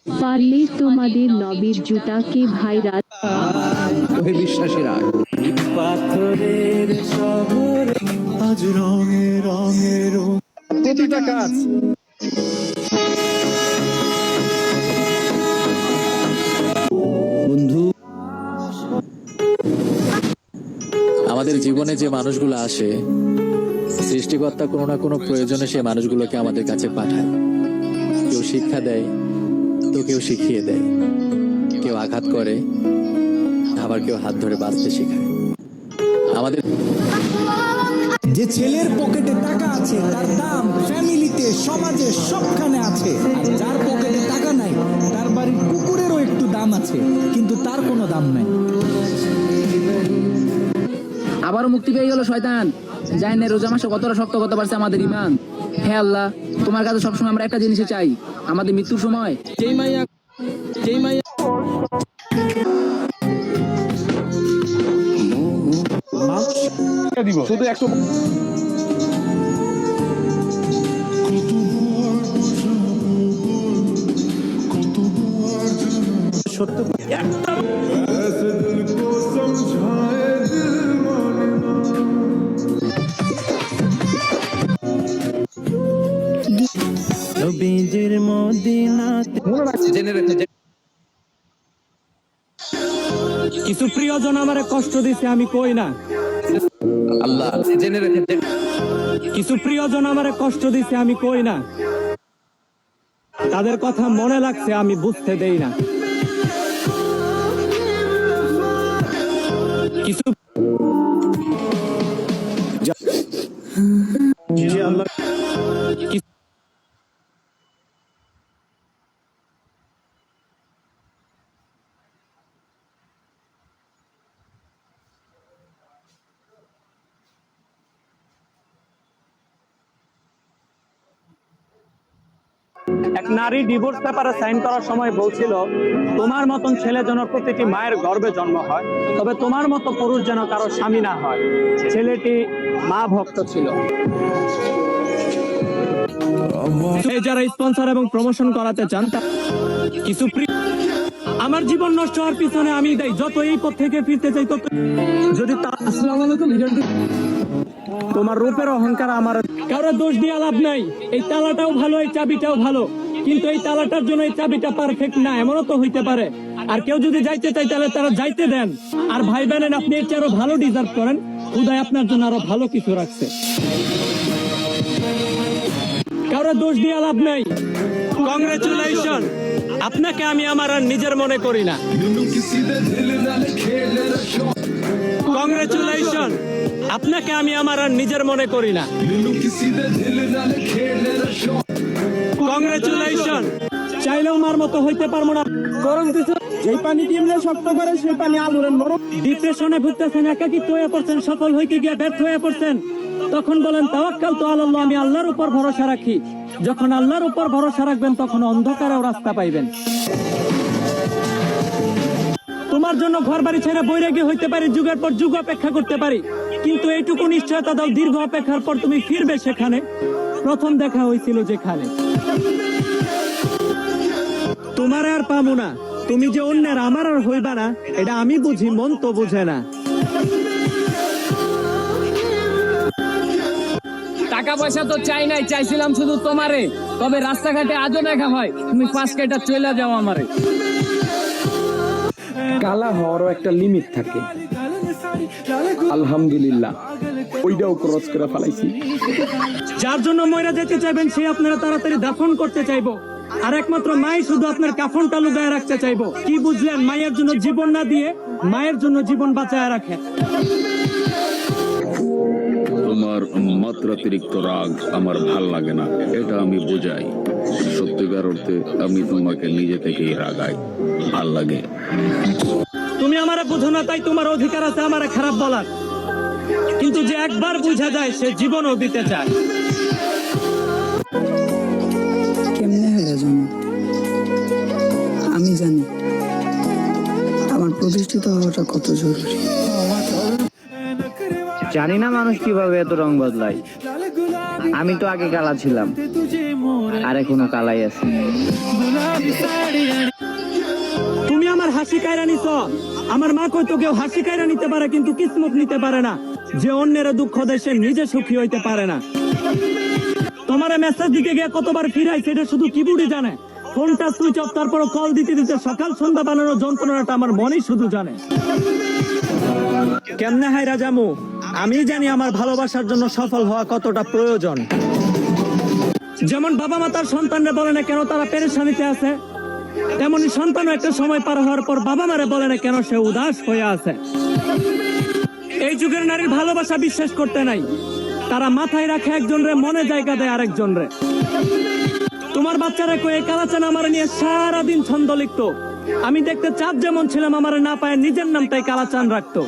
পারলে তোমাদের নবীর জুতাকে ভাইরাল ওহে বিশ্বাসীরা, পাথরের শহরে আজ রঙে রঙে রঙ প্রতিটা কাজ। বন্ধু, আমাদের জীবনে যে মানুষগুলো আসে, সৃষ্টিকর্তা কোনো না কোনো প্রয়োজনে সেই মানুষগুলোকে আমাদের কাছে পাঠায়। কেউ শিক্ষা দেয়, তো কেউ শিখিয়ে দেয়, কেউ আঘাত করে, আবার কেউ হাত ধরে বাঁচতে শেখায়। আমাদের যে ছেলের পকেটে টাকা আছে তার দাম ফ্যামিলিতে, সমাজে, সবখানে আছে। আর যার পকেটে টাকা নাই তার বাড়ির কুকুরেরও একটু দাম আছে, কিন্তু তার কোনো দাম নাই। আবারও মুক্তি পেয়ে গেল শয়তান। জানি না রোজা মাসে কতটা শক্ত করতে পারছে আমাদের ইমান। হে আল্লাহ, তোমার কাছে সবসময় আমরা একটা জিনিসই চাই, আমাদের মৃত্যুর সময় যেই মাইয়া শুধু 100 সত্য নবীজির মদিনাতে জেনে রেখে কিছু প্রিয়জন আমারে কষ্ট দিছে আমি কই না। আল্লাহ জেনে রেখে কিছু প্রিয়জন আমারে কষ্ট দিছে আমি কই না। তাদের কথা মনে লাগছে আমি বুঝতে দেই না। কিছু এক নারী ডিভোর্স পেপারে সাইন করার সময় বলছিল, তোমার মতন ছেলে যেন প্রতিটি মায়ের গর্ভে জন্ম হয়, তবে তোমার মতো পুরুষ যেন কারো স্বামী না হয়। ছেলেটি মা ভক্ত ছিল। এই যারা স্পন্সর এবং প্রমোশন করাতে চান, কিছু আমার জীবন নষ্ট হওয়ার পিছনে আমি দেই, যত এই পথ থেকে ফিরতে চাই তত। যদি আসসালামু আলাইকুম, তোমার রূপের অহংকার আমার কারো দোষ দিয়ে লাভ নাই। এই তালাটাও ভালো, এই চাবিটাও ভালো, কিন্তু এই তালাটার জন্য এই চাবিটা পারফেক্ট না, এমনও তো হইতে পারে। আর কেউ যদি যাইতে চাই তাহলে তারা যাইতে দেন। আর ভাই বোনেন, আপনি এর চেয়ে আরো ভালো ডিজার্ভ করেন। খুদাই আপনার জন্য আরো ভালো কিছু রাখছে। কারো দোষ দিয়ে লাভ নাই। কংগ্রেচুলেশন, আপনাকে আমি আমার আর নিজের মনে করি না। কংগ্রেচুলেশন, আপনাকে আমি আমার আর নিজের মনে করি না। কংগ্রেচুলেশন, চাইলেও মার মতো হইতে পারবো না। গরম কিছু যেই পানি টিমলে শক্ত করে সেই পানি আলুরেন নরম। ডিপ্রেশনে ভুগতেছেন, একাকিত্ব হয়ে পড়ছেন, সফল হইতে গিয়ে ব্যর্থ হয়ে পড়ছেন, তখন বলেন তাওয়াক্কালতু আলাল্লাহ, আমি আল্লাহর উপর ভরসা রাখি। যখন আল্লাহর উপর ভরসা রাখবেন তখন অন্ধকারেও রাস্তা পাইবেন। তোমার জন্য ঘর বাড়ি ছেড়ে বৈরাগী হইতে পারি, যুগের পর যুগ অপেক্ষা করতে পারি, কিন্তু এইটুকু নিশ্চয়তা দাও, দীর্ঘ অপেক্ষার পর তুমি ফিরবে সেখানে প্রথম দেখা হয়েছিল যেখানে। তোমার আর পাবো না, তুমি যে অন্যের আমার আর হইবা না, এটা আমি বুঝি, মন তো বুঝে না। টাকা পয়সা তো চাই নাই, চাইছিলাম শুধু তোমারে। তবে রাস্তাঘাটে আজও দেখা হয়, তুমি পাঁচ কেটা চলে যাও আমারে। কালা হওয়ারও একটা লিমিট থাকে, আলহামদুলিল্লাহ ওইটাও ক্রস করে ফেলাইছি। যার জন্য ময়রা যেতে চাইবেন সে আপনারা তাড়াতাড়ি দাফন করতে চাইবো, আর একমাত্র মাই শুধু আপনার কাফনটা লুকায় রাখতে চাইবো। কি বুঝলেন? মায়ের জন্য জীবন না দিয়ে মায়ের জন্য জীবন বাঁচায় রাখেন। তোমার মাত্রাতিরিক্ত রাগ আমার ভাল লাগে না, এটা আমি বোঝাই। সত্যিকার অর্থে আমি তোমাকে নিজে থেকেই রাগাই, ভাল লাগে। তুমি আমারে বুঝো না, তাই তোমার অধিকার আছে আমারে খারাপ বলার, কিন্তু যে একবার বুঝা যায় সে জীবনও দিতে চায়। কেমনে হয়ে জন্য আমি জানি আমার প্রতিষ্ঠিত হওয়াটা কত জরুরি। জানি না মানুষ কিভাবে এত রং বদলায়, আমি তো আগে কালা ছিলাম, আর এখনো কালাই আছি। তুমি আমার হাসি কায়রা নিছ। আমার মা কইতো কেউ হাসি কায়রা নিতে পারে কিন্তু কিসমত নিতে পারে না। যে অন্যের দুঃখ দেয় সে নিজে সুখী হইতে পারে না। তোমার মেসেজ দিতে গিয়ে কতবার ফিরাই সেটা শুধু কিবোর্ডে জানে। ফোনটা সুইচ অফ, তারপর কল দিতে দিতে সকাল সন্ধ্যা বানানোর যন্ত্রণাটা আমার মনেই শুধু জানে। কেমনে হাইরা জামু? আমি জানি আমার ভালোবাসার জন্য সফল হওয়া কতটা প্রয়োজন। যেমন বাবা মা তার সন্তানরা বলে না কেন তারা পেরেশানিতে আছে, তেমনি সন্তানও একটা সময় পার হওয়ার পর বাবা মারে বলে না কেন সে উদাস হয়ে আছে। এই যুগের নারীর ভালোবাসা বিশ্বাস করতে নাই, তারা মাথায় রাখে একজনরে, মনে জায়গা দেয় আরেকজনরে। তোমার বাচ্চারা কয়ে কালাচান আমার নিয়ে সারাদিন ছন্দ লিখতো। আমি দেখতে চাঁদ যেমন ছিলাম, আমার না পায় নিজের নামটাই কালাচান রাখতো।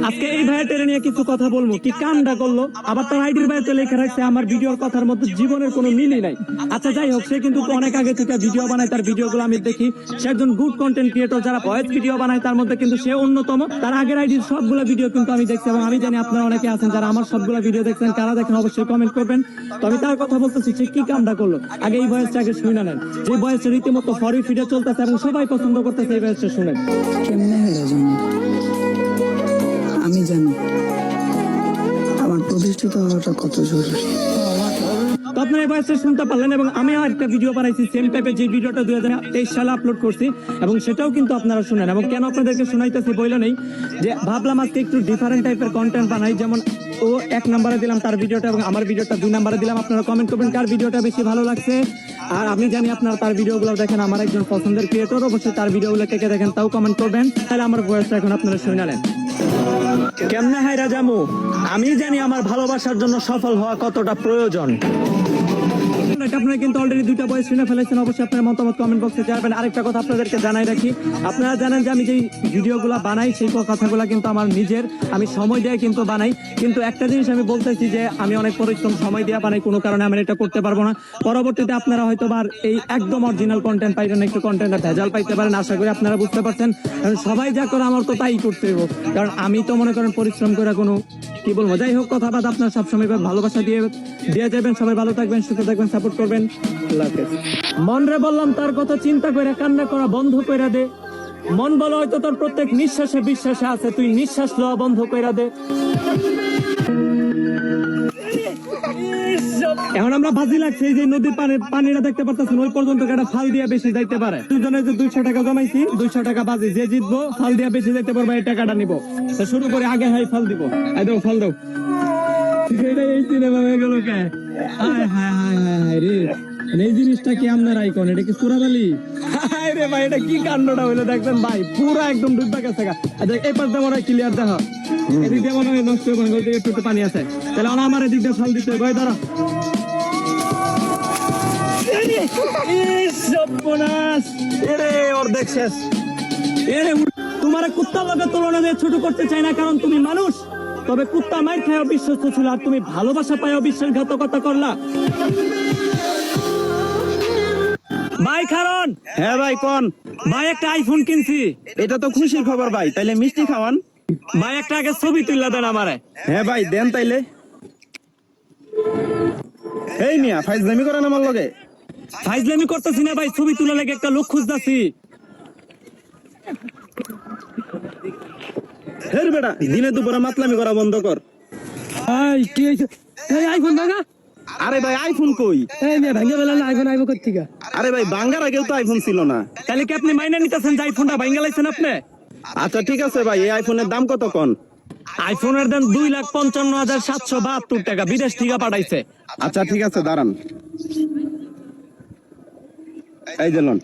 আজকে এই ভাইয়াটের নিয়ে কিছু কথা বলবো, কি কামটা করলো। আবার তার আইডির ভাইতে লেখা রাখছে আমার ভিডিওর কথার মধ্যে জীবনের কোনো মিলই নাই। আচ্ছা যাই হোক, সে কিন্তু অনেক আগে থেকে ভিডিও বানায়, তার ভিডিওগুলো আমি দেখি। সে একজন গুড কন্টেন্ট ক্রিয়েটর, যারা ভয়েস ভিডিও বানায় তার মধ্যে কিন্তু সে অন্যতম। তার আগের আইডির সবগুলো ভিডিও কিন্তু আমি দেখছি, এবং আমি জানি আপনারা অনেকে আছেন যারা আমার সবগুলো ভিডিও দেখছেন। কারা দেখেন অবশ্যই কমেন্ট করবেন। তো আমি তার কথা বলতেছি, সে কি কামটা করলো। আগে এই ভয়েসটা আগে শুনে নেন, যে ভয়েসটা রীতিমতো ফরি ফিডে চলতেছে এবং সবাই পছন্দ করতেছে। এই ভয়েসটা শুনেন। কেমনে হলো জানি, আমি জানি আমার প্রতিষ্ঠিত হওয়াটা কত জরুরি। তো আপনারা এই ভয়েসটা শুনতে পারলেন, এবং আমি আরেকটা ভিডিও বানাইছি সেম টাইপের, যে ভিডিওটা 2023 সালে আপলোড করছি, এবং সেটাও কিন্তু আপনারা শুনেন। এবং কেন আপনাদেরকে শোনাইতেছি বইলে নেই, যে ভাবলাম আজকে একটু ডিফারেন্ট টাইপের কন্টেন্ট বানাই। যেমন ও 1 নম্বরে দিলাম তার ভিডিওটা, এবং আমার ভিডিওটা 2 নম্বরে দিলাম। আপনারা কমেন্ট করবেন কার ভিডিওটা বেশি ভালো লাগছে। আর আমি জানি আপনারা তার ভিডিওগুলো দেখেন, আমার একজন পছন্দের ক্রিয়েটর, অবশ্যই তার ভিডিওগুলো কে কে দেখেন তাও কমেন্ট করবেন। তাহলে আমার ভয়েসটা এখন আপনারা শুনে নেন। কেমনে হাইরা জামু? আমি জানি আমার ভালোবাসার জন্য সফল হওয়া কতটা প্রয়োজন। আপনারা কিন্তু অলরেডি 2টা বয়স শুনে ফেলেছেন। অবশ্যই আপনার মতামত কমেন্ট বক্সে জানাবেন। আরেকটা কথা আপনাদেরকে জানাই রাখি, আপনারা জানেন যে আমি যেই ভিডিওগুলো বানাই সেই কথাগুলো কিন্তু আমার নিজের, আমি সময় দিয়ে কিন্তু বানাই। কিন্তু একটা জিনিস আমি বলতেছি যে আমি অনেক পরিশ্রম সময় দিয়ে বানাই, কোনো কারণে আমি এটা করতে পারবো না। পরবর্তীতে আপনারা হয়তো এই একদম অরিজিনাল কন্টেন্ট পাইবেন, একটু কন্টেন্টটা ভেজাল পাইতে পারেন। আশা করি আপনারা বুঝতে পারছেন। কারণ সবাই যা করে আমার তো তাই করতে হবে, কারণ আমি তো মনে করেন পরিশ্রম করে কোনো কি বলবো। যাই হোক, কথা বাদ, আপনারা সবসময় ভালোবাসা দিয়ে যাবেন। সবাই ভালো থাকবেন, সুস্থ থাকবেন, সাপোর্ট করবেন। আল্লাহ হাফেজ। মন রে বললাম তার কথা চিন্তা করে কান্না করা বন্ধ কইরা দে। মন বলো হয়তো তোর প্রত্যেক নিঃশ্বাসে বিশ্বাসে আছে, তুই নিঃশ্বাস লওয়া বন্ধ কইরা দে। এখন আমরা বাজি লাগছে, এই যে নদীর পানিটা দেখতে পারতেছেন, ওই পর্যন্ত একটা ফাল দিয়া বেশি যাইতে পারে। দুজনে যে 200 টাকা জমাইছি, 200 টাকা বাজি, যে জিতবো ফাল দিয়া বেশি যাইতে পারবে, এই টাকাটা নিবো। তো শুরু করে আগে হাই ফাল দিব। এই দাও ফাল দাও। এই সিনেমা হয়ে গেল কে? হায় হায় হায় হায় রে, এই জিনিসটা কি আপনার আইকন? এটা কি সুরাবালি? হায় রে ভাই, এটা কি কাণ্ডটা হইলো দেখবেন ভাই, পুরো একদম ডুববা গেছে। এই পাশটা মনে হয় ক্লিয়ার দেখো, এদিক দিয়ে মনে হয় নষ্ট হয়ে গেল, একটু একটু পানি আছে। তাহলে আমার এদিক দিয়ে ফাল দিতে হয়, ধরো। অর্ধেক শেষ। তোমার কুত্তার লগে তুলনা দিয়ে ছোট করতে চাই না, কারণ তুমি মানুষ। তবে কুত্তা মাইর খায় অবিশ্বস্ত ছিল, আর তুমি ভালোবাসা পায় বিশ্বাসঘাতকতা করলা। ভাই কারণ, হ্যাঁ ভাই কোন? ভাই একটা আইফোন কিনছি। এটা তো খুশির খবর ভাই, তাইলে মিষ্টি খাওয়ান। ভাই একটা আগে ছবি তুললা দেন আমারে। হ্যাঁ ভাই দেন তাইলে। এই মিয়া ফাইজলামি করেন আমার লগে? ফাইজলামি করতেছি না ভাই, ছবি তোলা লেগে একটা লোক খুঁজতেছি। হের বেটা, দিনে দুপুরে মাতলামি করা বন্ধ কর। ভাই কি হইছে? এই আইফোন ভাঙা। আরে ভাই আইফোন কই? এই মেয়ে ভাঙে বেলা না, আইফোন আইবো কই থেকে? আরে ভাই বাঙ্গার আগেও তো আইফোন ছিল না। তাহলে কি আপনি মাইনে নিতেছেন যে আইফোনটা ভাঙা লাইছেন আপনি? আচ্ছা ঠিক আছে ভাই, এই আইফোনের দাম কত কোন? আইফোনের দাম 2,55,772 টাকা, বিদেশ থেকে পাঠাইছে। আচ্ছা ঠিক আছে দাঁড়ান, এই যে লোন।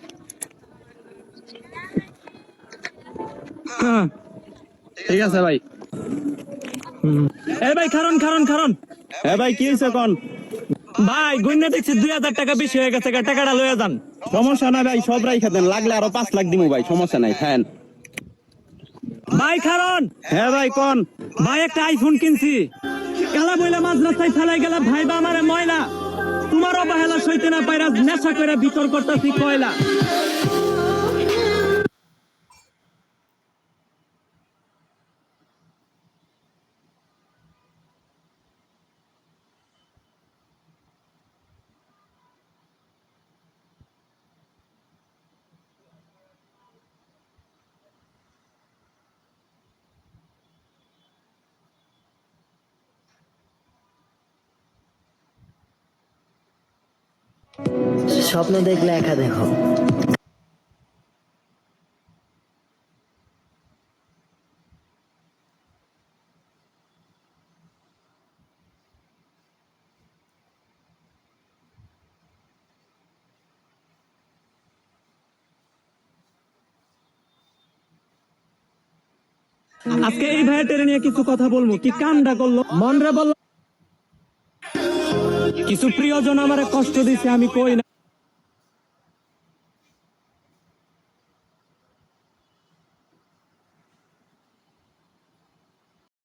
হ্যাঁ ঠিক আছে ভাই। এই ভাই কারণ কারণ কারণ হ্যাঁ ভাই কি হয়েছে কোন? ভাই গুইনা দেখছি 2,000 টাকা বেশি হয়ে গেছে, টাকাটা লয়ে যান। সমস্যা নাই ভাই, সব রাইখা দেন, লাগলে আরো 5 লাখ দিমু ভাই, সমস্যা নাই। হ্যাঁ ভাই কারণ, হ্যাঁ ভাই কোন? ভাই একটা আইফোন কিনছি, কালা বইলা মাঝ রাস্তায় ফেলাই গেলা, ভাই বা আমারে ময়লা। তোমার অবহেলা সইতে না পাইরা নেশা করে ভিতর করতেছি কয়লা। স্বপ্ন দেখলে একা দেখো। আজকে এই ভাইয়া টেনে নিয়ে কিছু কথা বলবো, কি কামটা করলো মনরে বললো, কিছু প্রিয়জন আমারে কষ্ট দিছে আমি কই না।